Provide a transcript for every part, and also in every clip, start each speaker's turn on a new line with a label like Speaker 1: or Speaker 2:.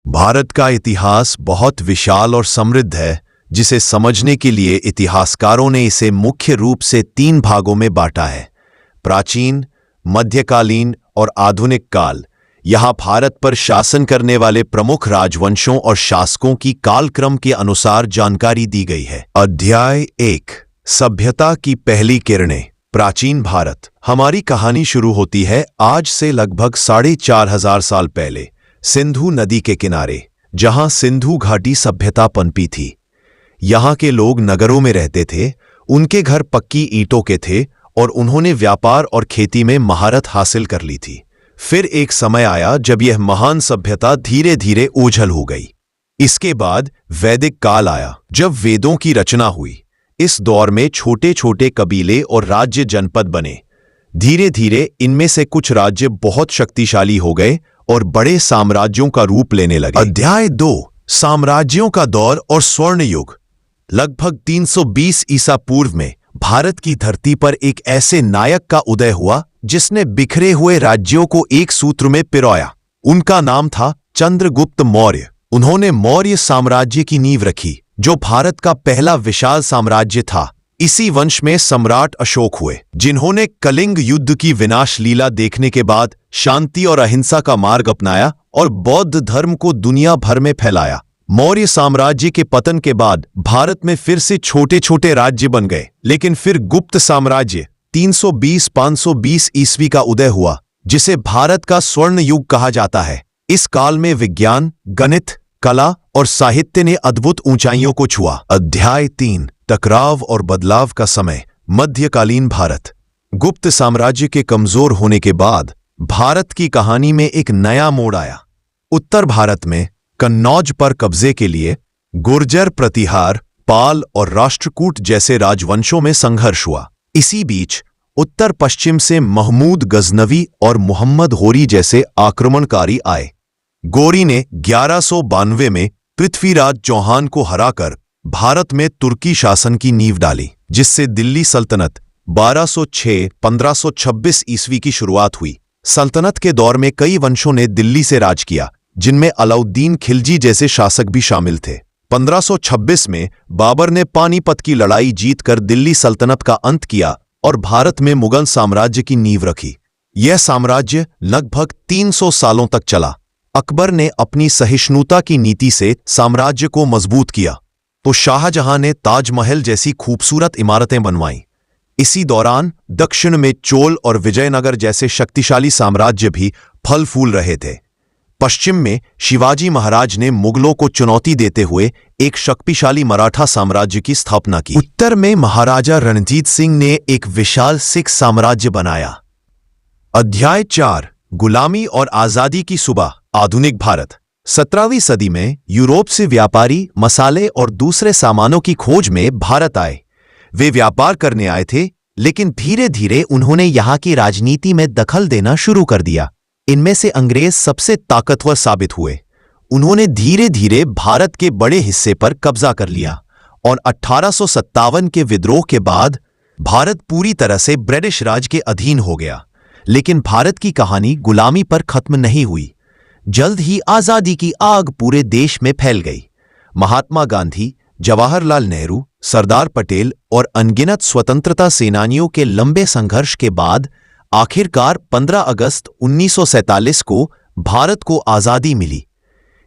Speaker 1: भारत का इतिहास बहुत विशाल और समृद्ध है, जिसे समझने के लिए इतिहासकारों ने इसे मुख्य रूप से 3 भागों में बांटा है: प्राचीन, मध्यकालीन और आधुनिक काल। यहाँ भारत पर शासन करने वाले प्रमुख राजवंशों और शासकों की कालक्रम के अनुसार जानकारी दी गई है। अध्याय 1, सभ्यता की पहली किरणें। प्राचीन भारत। हमारी कहानी शुरू होती है आज से लगभग 4500 साल पहले, सिंधु नदी के किनारे, जहां सिंधु घाटी सभ्यता पनपी थी। यहाँ के लोग नगरों में रहते थे, उनके घर पक्की ईंटों के थे और उन्होंने व्यापार और खेती में महारत हासिल कर ली थी। फिर एक समय आया जब यह महान सभ्यता धीरे धीरे ओझल हो गई। इसके बाद वैदिक काल आया, जब वेदों की रचना हुई। इस दौर में छोटे छोटे कबीले और राज्य जनपद बने। धीरे धीरे इनमें से कुछ राज्य बहुत शक्तिशाली हो गए और बड़े साम्राज्यों का रूप लेने लगे। अध्याय 2, साम्राज्यों का दौर और स्वर्ण युग। लगभग 320 ईसा पूर्व में भारत की धरती पर एक ऐसे नायक का उदय हुआ जिसने बिखरे हुए राज्यों को एक सूत्र में पिरोया। उनका नाम था चंद्रगुप्त मौर्य। उन्होंने मौर्य साम्राज्य की नींव रखी, जो भारत का पहला विशाल साम्राज्य था। इसी वंश में सम्राट अशोक हुए, जिन्होंने कलिंग युद्ध की विनाश लीला देखने के बाद शांति और अहिंसा का मार्ग अपनाया और बौद्ध धर्म को दुनिया भर में फैलाया। मौर्य साम्राज्य के पतन के बाद भारत में फिर से छोटे छोटे राज्य बन गए, लेकिन फिर गुप्त साम्राज्य 320-520 ईस्वी का उदय हुआ, जिसे भारत का स्वर्ण युग कहा जाता है। इस काल में विज्ञान, गणित, कला और साहित्य ने अद्भुत ऊंचाइयों को छुआ। अध्याय 3, टकराव और बदलाव का समय। मध्यकालीन भारत। गुप्त साम्राज्य के कमजोर होने के बाद भारत की कहानी में एक नया मोड़ आया। उत्तर भारत में कन्नौज पर कब्जे के लिए गुर्जर, प्रतिहार, पाल और राष्ट्रकूट जैसे राजवंशों में संघर्ष हुआ। इसी बीच उत्तर पश्चिम से महमूद गजनवी और मोहम्मद घोरी जैसे आक्रमणकारी आए। घोरी ने 1192 में पृथ्वीराज चौहान को हराकर भारत में तुर्की शासन की नींव डाली, जिससे दिल्ली सल्तनत 1206-1526 ईस्वी की शुरुआत हुई। सल्तनत के दौर में कई वंशों ने दिल्ली से राज किया, जिनमें अलाउद्दीन खिलजी जैसे शासक भी शामिल थे। 1526 में बाबर ने पानीपत की लड़ाई जीतकर दिल्ली सल्तनत का अंत किया और भारत में मुगल साम्राज्य की नींव रखी। यह साम्राज्य लगभग 300 सालों तक चला। अकबर ने अपनी सहिष्णुता की नीति से साम्राज्य को मजबूत किया, तो शाहजहां ने ताजमहल जैसी खूबसूरत इमारतें बनवाईं। इसी दौरान दक्षिण में चोल और विजयनगर जैसे शक्तिशाली साम्राज्य भी फल फूल रहे थे। पश्चिम में शिवाजी महाराज ने मुगलों को चुनौती देते हुए एक शक्तिशाली मराठा साम्राज्य की स्थापना की। उत्तर में महाराजा रणजीत सिंह ने एक विशाल सिख साम्राज्य बनाया। अध्याय 4, गुलामी और आजादी की सुबह। आधुनिक भारत। 17वीं सदी में यूरोप से व्यापारी मसाले और दूसरे सामानों की खोज में भारत आए। वे व्यापार करने आए थे, लेकिन धीरे धीरे उन्होंने यहाँ की राजनीति में दखल देना शुरू कर दिया। इनमें से अंग्रेज सबसे ताकतवर साबित हुए। उन्होंने धीरे धीरे भारत के बड़े हिस्से पर कब्जा कर लिया और 1857 के विद्रोह के बाद भारत पूरी तरह से ब्रिटिश राज के अधीन हो गया। लेकिन भारत की कहानी गुलामी पर खत्म नहीं हुई। जल्द ही आजादी की आग पूरे देश में फैल गई। महात्मा गांधी, जवाहरलाल नेहरू, सरदार पटेल और अनगिनत स्वतंत्रता सेनानियों के लंबे संघर्ष के बाद आखिरकार 15 अगस्त 1947 को भारत को आजादी मिली।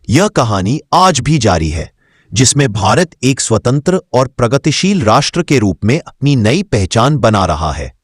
Speaker 1: यह कहानी आज भी जारी है, जिसमें भारत एक स्वतंत्र और प्रगतिशील राष्ट्र के रूप में अपनी नई पहचान बना रहा है।